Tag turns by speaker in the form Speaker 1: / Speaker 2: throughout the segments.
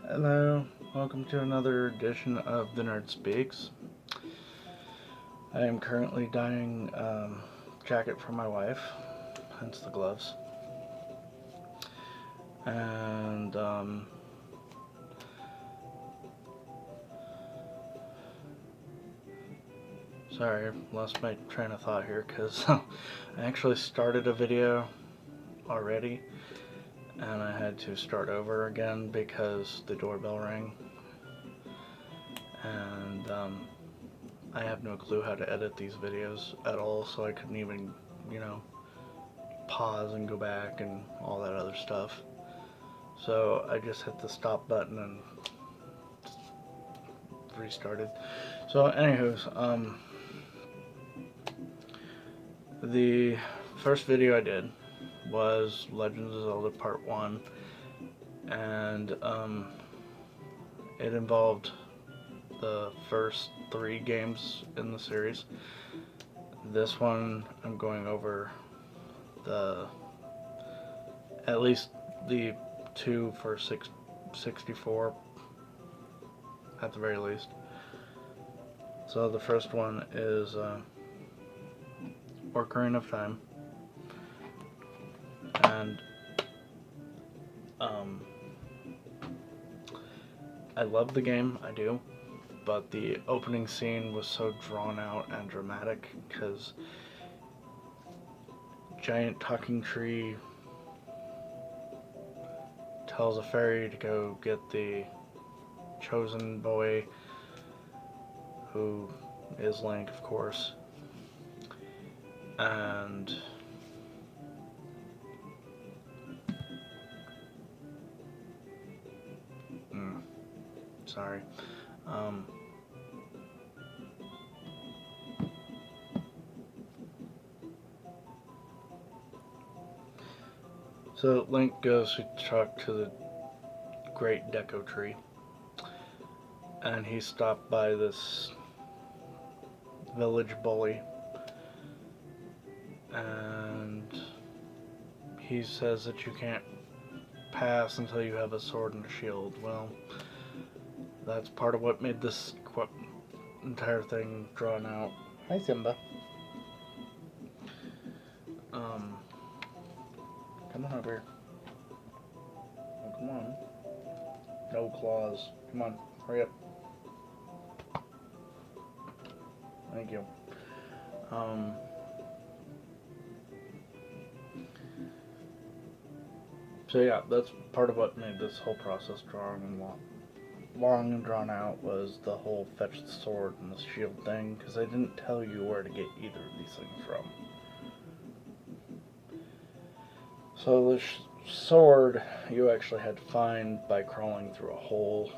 Speaker 1: Hello, welcome to another edition of The Nerd Speaks. I am currently dyeing jacket for my wife, hence the gloves. And sorry, I lost my train of thought here because I actually started a video already and I had to start over again because the doorbell rang. And I have no clue how to edit these videos at all, so I couldn't even, pause and go back and all that other stuff. So I just hit the stop button and restarted. So anywho's, the first video I did was Legends of Zelda Part 1, and it involved the first 3 games in the series. This one I'm going over at least the 2 for 64 at the very least. So the first one is Ocarina of Time, and I love the game, I do, but the opening scene was so drawn out and dramatic because giant talking tree tells a fairy to go get the chosen boy, who is Link, of course, and sorry. So Link goes to talk to the great Deco Tree, and he's stopped by this village bully, and he says that you can't pass until you have a sword and a shield. Well, that's part of what made this entire thing drawn out. Hi, Simba. Come on over here. Oh, come on. No claws. Come on, hurry up. Thank you. So yeah, that's part of what made this whole process long and drawn out, was the whole fetch the sword and the shield thing, because I didn't tell you where to get either of these things from. So the sword you actually had to find by crawling through a hole,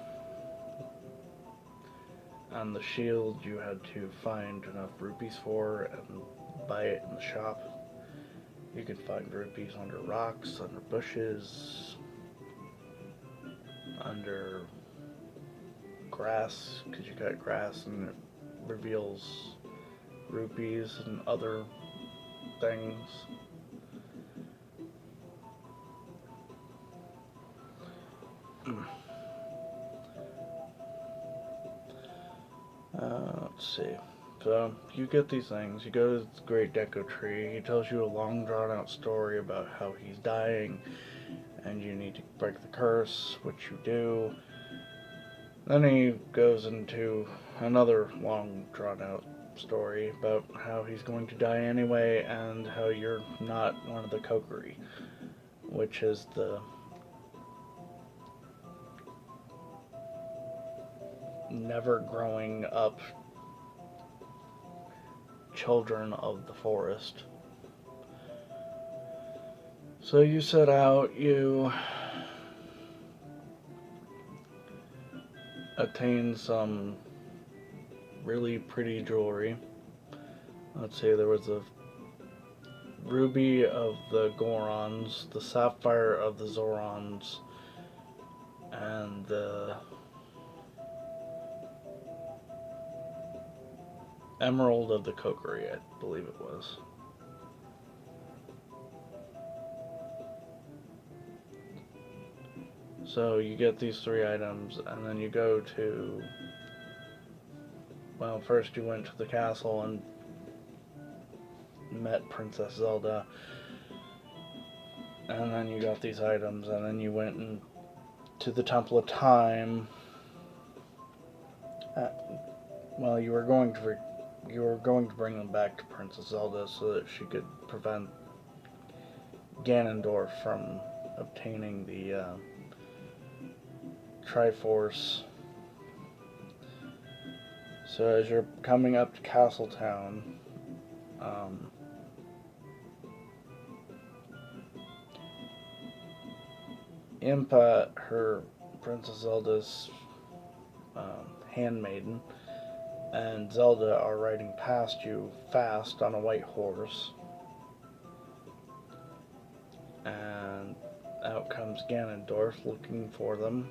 Speaker 1: and the shield you had to find enough rupees for and buy it in the shop. You could find rupees under rocks, under bushes, under grass, because you got grass and it reveals rupees and other things. Let's see. So you get these things, you go to the Great Deco Tree, he tells you a long drawn out story about how he's dying and you need to break the curse, which you do. Then he goes into another long drawn out story about how he's going to die anyway and how you're not one of the Kokiri, which is the never growing up children of the forest. So you set out, you attain some really pretty jewelry. Let's see, there was a ruby of the Gorons, the sapphire of the Zorons, and the emerald of the Kokiri, I believe it was. So you get these 3 items, and then you go to, well, first you went to the castle and met Princess Zelda, and then you got these items, and then you went to the Temple of Time. Well, you were going to bring them back to Princess Zelda so that she could prevent Ganondorf from obtaining the Triforce. So as you're coming up to Castletown, Impa, her Princess Zelda's handmaiden, and Zelda are riding past you fast on a white horse. And out comes Ganondorf looking for them.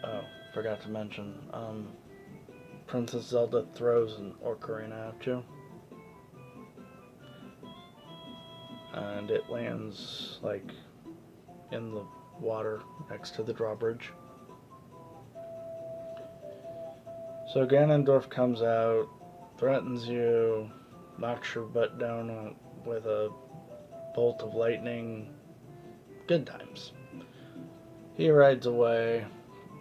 Speaker 1: Oh, forgot to mention, Princess Zelda throws an ocarina at you. And it lands, like, in the water next to the drawbridge. So Ganondorf comes out, threatens you, knocks your butt down with a bolt of lightning. Good times. He rides away,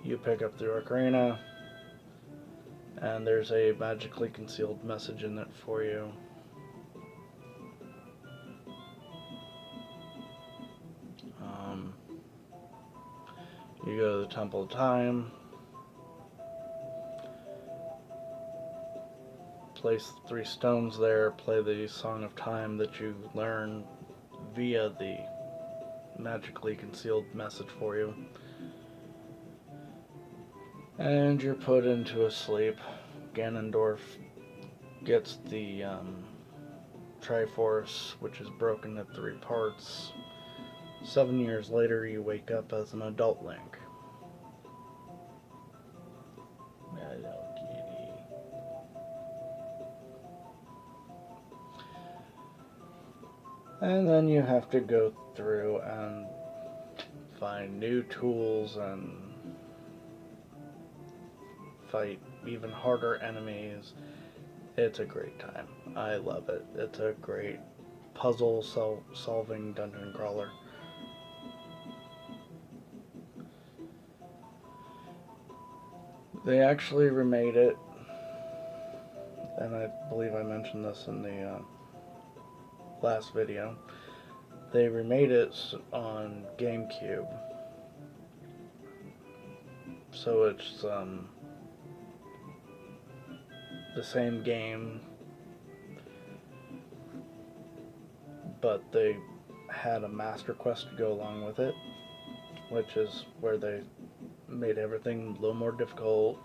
Speaker 1: you pick up the ocarina, and there's a magically concealed message in it for you. You go to the Temple of Time, place 3 stones there, play the Song of Time that you learn via the magically concealed message for you. And you're put into a sleep. Ganondorf gets the Triforce, which is broken into 3 parts. 7 years later, you wake up as an adult Link. Hello, kitty. And then you have to go through and find new tools and fight even harder enemies. It's a great time. I love it. It's a great puzzle solving dungeon crawler. They actually remade it, and I believe I mentioned this in the last video. They remade it on GameCube, so it's the same game, but they had a Master Quest to go along with it, which is where they made everything a little more difficult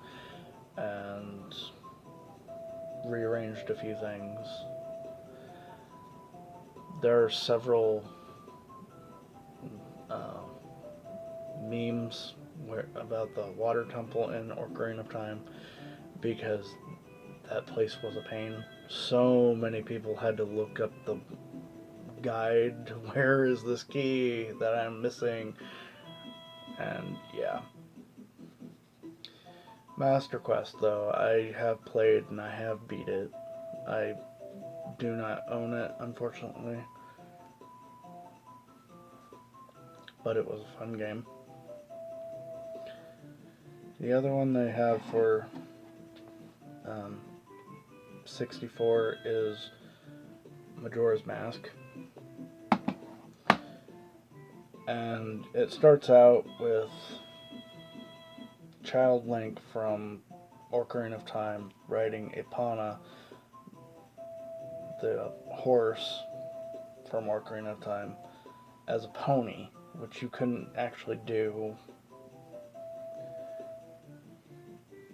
Speaker 1: and rearranged a few things. There are several memes about the water temple in Ocarina of Time, because that place was a pain. So many people had to look up the guide, where is this key that I'm missing, and yeah. Master Quest, though, I have played and I have beat it. I do not own it, unfortunately, but it was a fun game. The other one they have for 64 is Majora's Mask, and it starts out with Child Link from Ocarina of Time riding Epona, the horse from Ocarina of Time, as a pony, which you couldn't actually do.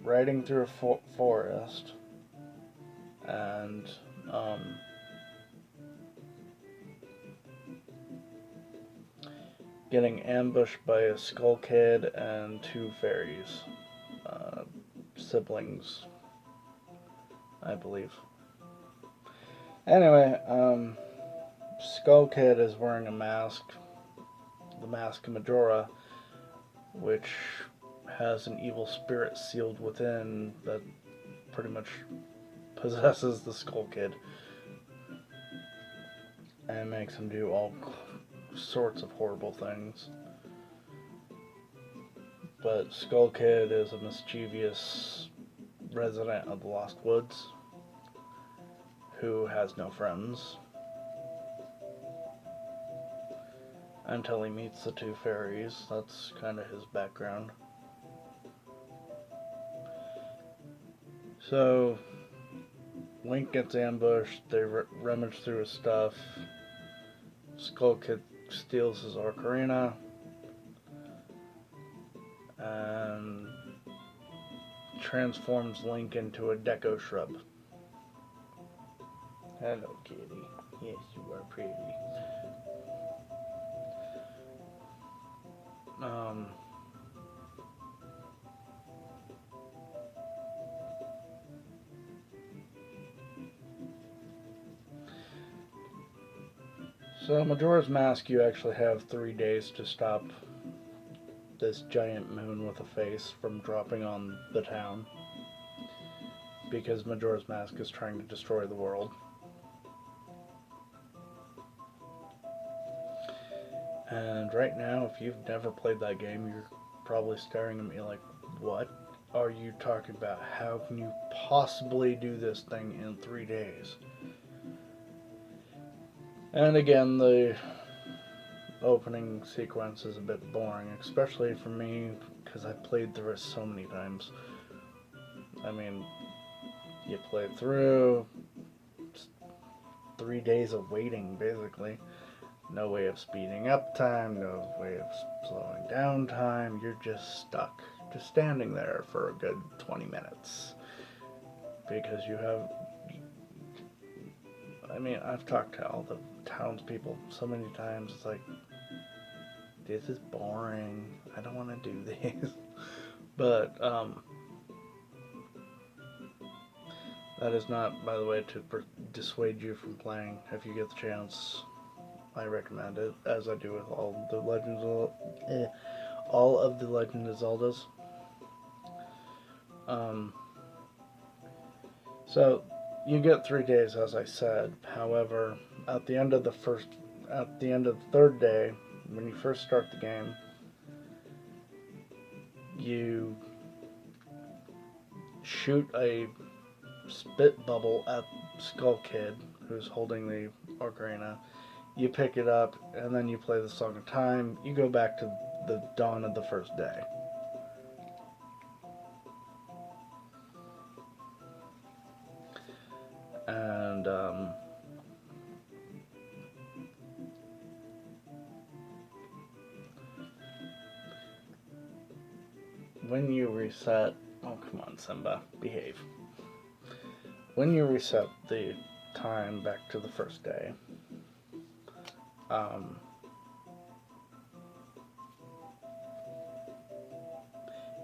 Speaker 1: Riding through a forest, and getting ambushed by a Skull Kid and 2 fairies, siblings, I believe. Anyway, Skull Kid is wearing a mask, the Mask of Majora, which has an evil spirit sealed within that pretty much possesses the Skull Kid and makes him do all sorts of horrible things. But Skull Kid is a mischievous resident of the Lost Woods who has no friends until he meets the two fairies. That's kind of his background. So Link gets ambushed, they rummage through his stuff, Skull Kid steals his ocarina, and transforms Link into a Deco shrub. Hello, kitty. Yes, you are pretty. So Majora's Mask, you actually have 3 days to stop this giant moon with a face from dropping on the town, because Majora's Mask is trying to destroy the world. And right now, if you've never played that game, you're probably staring at me like, what are you talking about? How can you possibly do this thing in 3 days? And again, the opening sequence is a bit boring, especially for me, because I've played through it so many times. I mean, you play through, 3 days of waiting, basically. No way of speeding up time, no way of slowing down time. You're just stuck, just standing there for a good 20 minutes. Because you have... I mean, I've talked to all the townspeople so many times, it's like, this is boring, I don't want to do this. But, that is not, by the way, to dissuade you from playing. If you get the chance, I recommend it, as I do with all of the Legend of Zeldas. So you get 3 days, as I said. However, at the end of the 3rd day, when you first start the game, you shoot a spit bubble at Skull Kid, who's holding the ocarina. You pick it up, and then you play the Song of Time. You go back to the dawn of the first day. And, when you reset... Oh, come on, Simba. Behave. When you reset the time back to the first day,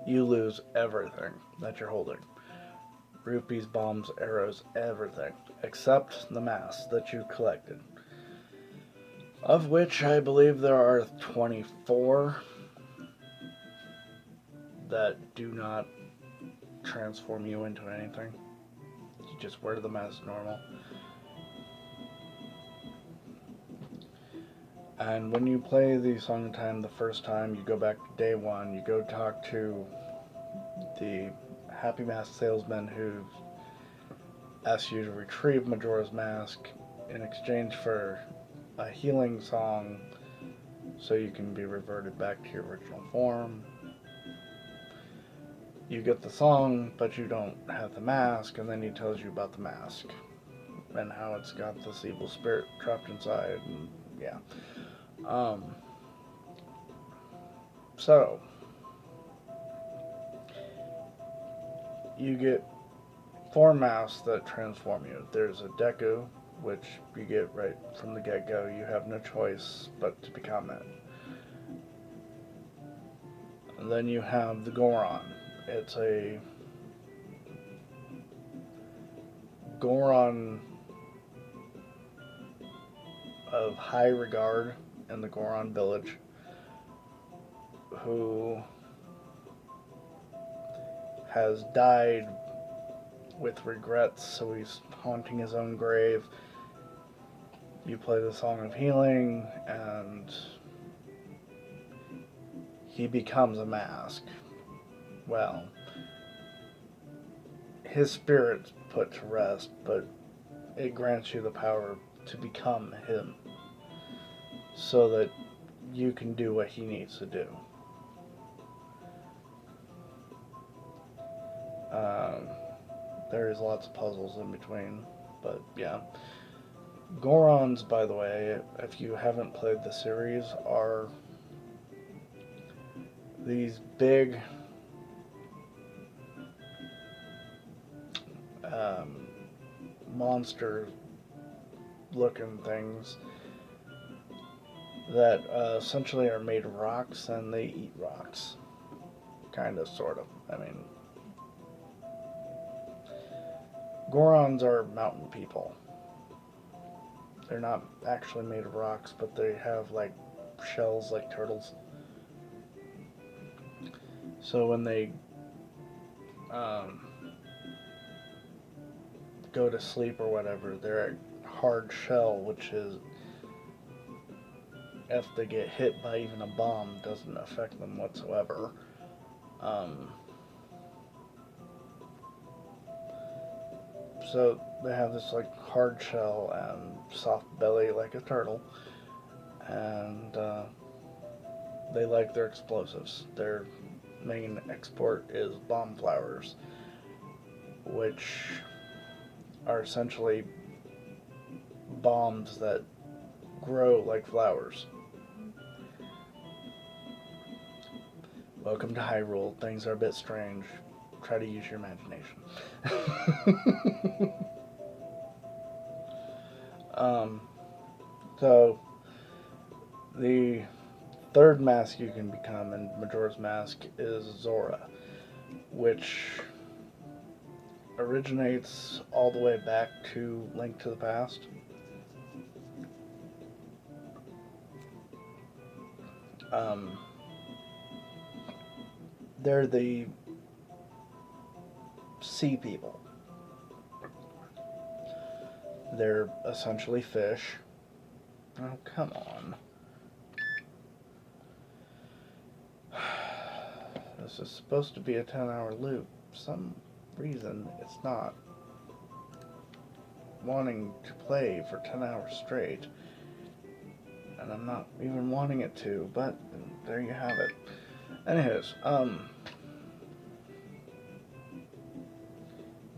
Speaker 1: you lose everything that you're holding. Rupees, bombs, arrows, everything. Except the mask that you collected. Of which I believe there are 24 that do not transform you into anything. You just wear the mask normal. And when you play the Song of Time the first time, you go back to day 1, you go talk to the Happy Mask salesman who asks you to retrieve Majora's Mask in exchange for a healing song so you can be reverted back to your original form. You get the song, but you don't have the mask, and then he tells you about the mask and how it's got this evil spirit trapped inside, and yeah. So you get 4 masks that transform you. There's a Deku, which you get right from the get-go. You have no choice but to become it. And then you have the Goron. It's a Goron of high regard in the Goron village who has died with regrets, so he's haunting his own grave. You play the Song of Healing, and he becomes a mask. Well, his spirit's put to rest, but it grants you the power to become him so that you can do what he needs to do. There's lots of puzzles in between, but yeah. Gorons, by the way, if you haven't played the series, are these big monster looking things that essentially are made of rocks, and they eat rocks. Kind of, sort of. I mean, Gorons are mountain people. They're not actually made of rocks, but they have like shells like turtles. So when they go to sleep or whatever, they're a hard shell, which is, if they get hit by even a bomb, doesn't affect them whatsoever. So they have this like hard shell and soft belly like a turtle, and they like their explosives. Their main export is bomb flowers, which are essentially bombs that grow like flowers. Welcome to Hyrule. Things are a bit strange. Try to use your imagination. So, the third mask you can become in Majora's Mask is Zora, which originates all the way back to Link to the Past. They're the sea people. They're essentially fish. Oh, come on. This is supposed to be a 10-hour loop. For some reason, it's not wanting to play for 10 hours straight. And I'm not even wanting it to, but there you have it. Anyways,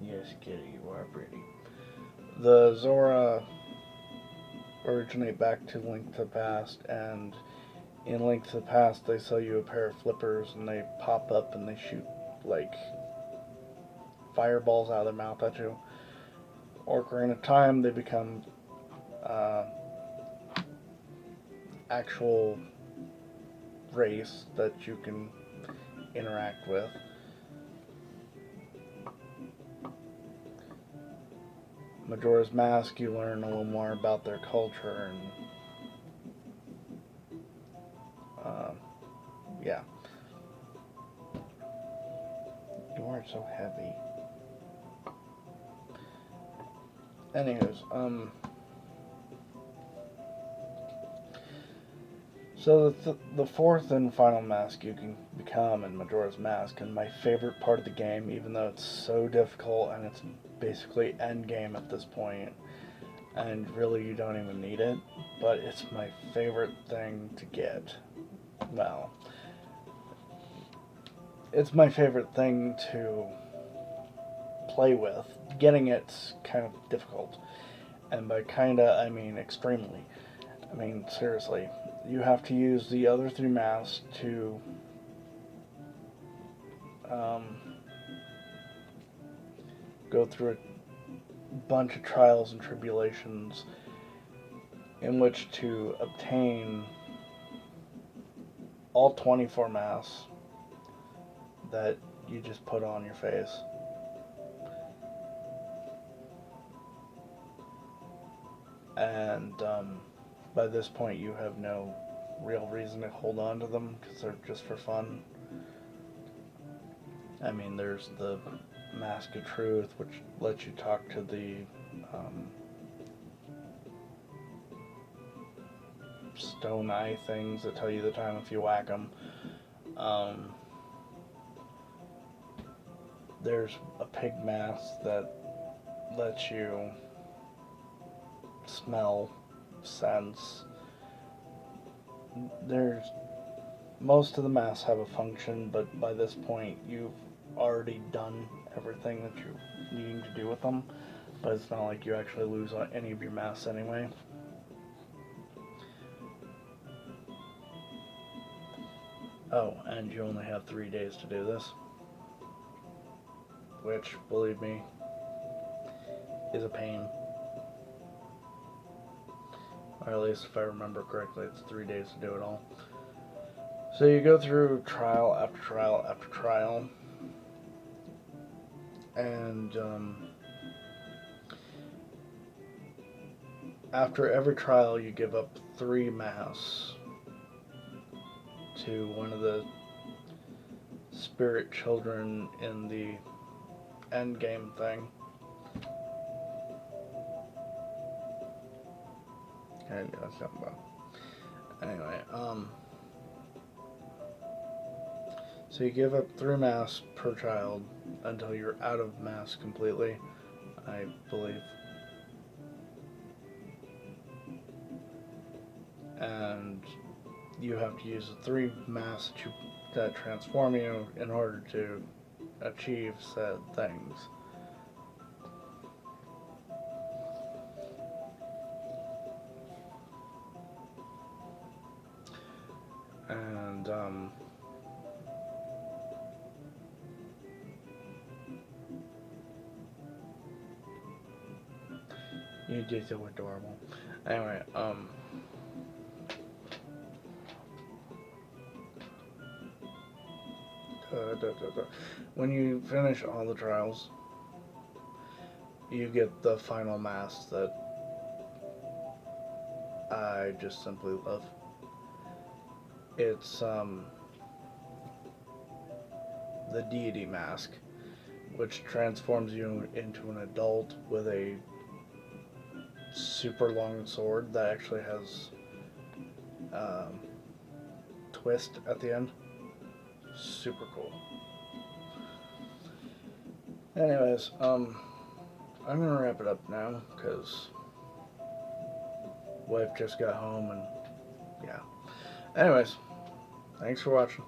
Speaker 1: yes, kitty, you are pretty. The Zora originate back to Link to the Past, and in Link to the Past they sell you a pair of flippers, and they pop up and they shoot like fireballs out of their mouth at you. Ocarina of Time they become actual race that you can interact with. Majora's Mask, you learn a little more about their culture, and yeah. You are so heavy. Anyways, so the fourth and final mask you can become in Majora's Mask, and my favorite part of the game, even though it's so difficult and it's basically end game at this point, and really you don't even need it, but it's my favorite thing to get. Well, it's my favorite thing to play with. Getting it's kind of difficult, and by kinda I mean extremely. I mean, seriously, you have to use the other three masks to go through a bunch of trials and tribulations in which to obtain all 24 masks that you just put on your face. And by this point you have no real reason to hold on to them because they're just for fun. I mean, there's the Mask of Truth, which lets you talk to the stone eye things that tell you the time if you whack them. There's a pig mask that lets you smell, sense. There's most of the masks have a function, but by this point you've already done everything that you're needing to do with them. But it's not like you actually lose any of your masks anyway. Oh, and you only have 3 days to do this, which, believe me, is a pain. Or at least if I remember correctly, it's 3 days to do it all. So you go through trial after trial after trial, and after every trial you give up 3 masks to one of the spirit children in the end game thing. Okay, that's something about. Anyway, so you give up 3 masks per child until you're out of masks completely, I believe. And you have to use the 3 masks that transform you in order to achieve said things. And you did so adorable. Anyway, when you finish all the trials, you get the final mask that I just simply love. It's the deity mask, which transforms you into an adult with a super long sword that actually has twist at the end. Super cool. Anyways, I'm gonna wrap it up now because wife just got home and yeah. Anyways, thanks for watching.